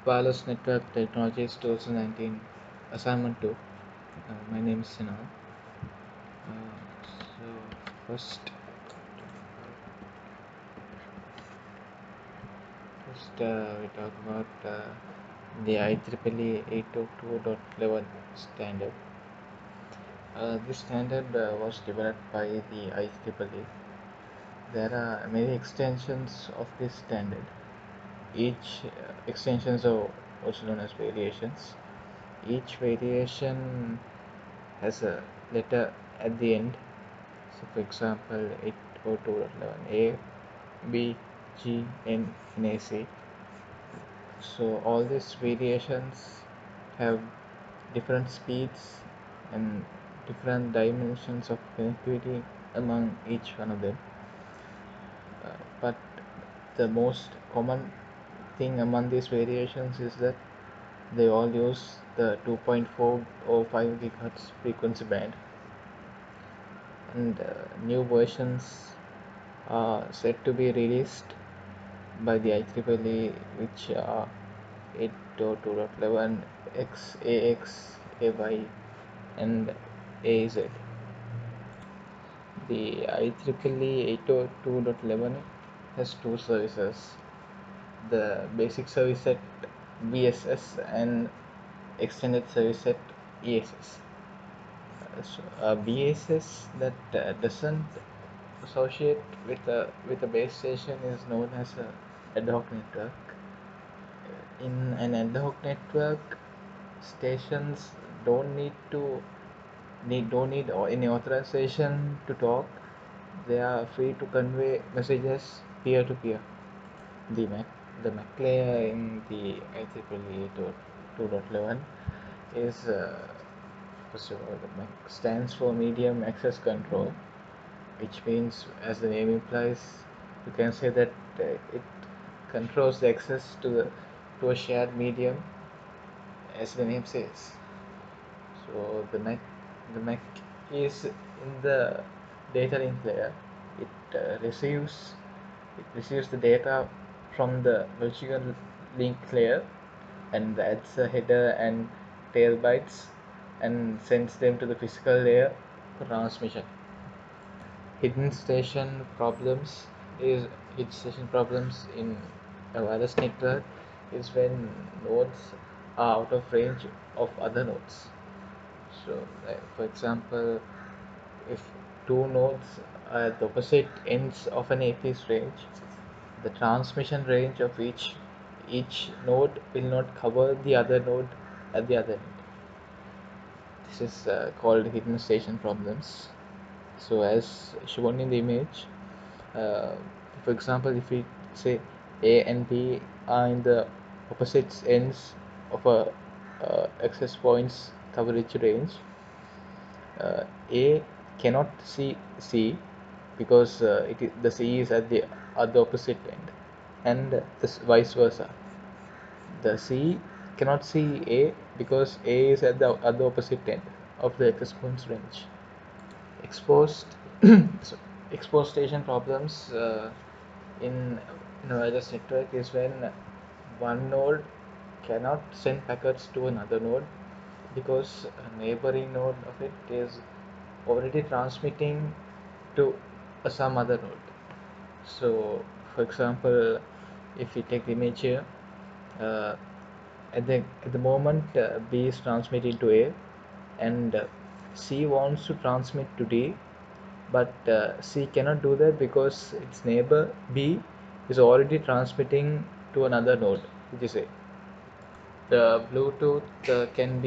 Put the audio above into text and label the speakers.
Speaker 1: Wireless Network Technologies 2019 Assignment 2. My name is Sinan. So first we talk about the IEEE 802.11 standard. This standard was developed by the IEEE. There are many extensions of this standard. Each extensions are also known as variations. Each variation has a letter at the end. So for example, 802.11a, B, G, N, and AC. So all these variations have different speeds and different dimensions of connectivity among each one of them. But the most common thing among these variations is that they all use the 2.4 or 5 gigahertz frequency band, and new versions are set to be released by the IEEE, which are 802.11 X, AX, AY, and AZ. The IEEE 802.11 has two services: the basic service set BSS and extended service set ESS. BSS that doesn't associate with a base station is known as a ad hoc network. In an ad hoc network, stations don't need any authorization to talk. They are free to convey messages peer to peer. The MAC layer in the IEEE 2.11 is first of all, the MAC stands for Medium Access Control, which means, as the name implies, you can say that it controls the access to a shared medium, as the name says. So the MAC is in the data link layer. It receives the data from the logical link layer and adds a header and tail bytes and sends them to the physical layer for transmission. Hidden station problems in a wireless network is when nodes are out of range of other nodes. So, for example, if two nodes are at the opposite ends of an AP's range, the transmission range of each node will not cover the other node at the other end. This is called hidden station problems. So as shown in the image, for example, if we say A and B are in the opposite ends of a access points coverage range, A cannot see C because the C is at the other opposite end, and this vice versa. The C cannot see A because A is at the other opposite end of the access points range. Exposed so exposed station problems in a wireless network is when one node cannot send packets to another node because a neighboring node of it is already transmitting to some other node. So for example, if we take the image here, uh, at the moment B is transmitting to A, and C wants to transmit to D, but C cannot do that because its neighbor B is already transmitting to another node, which is A. The Bluetooth can be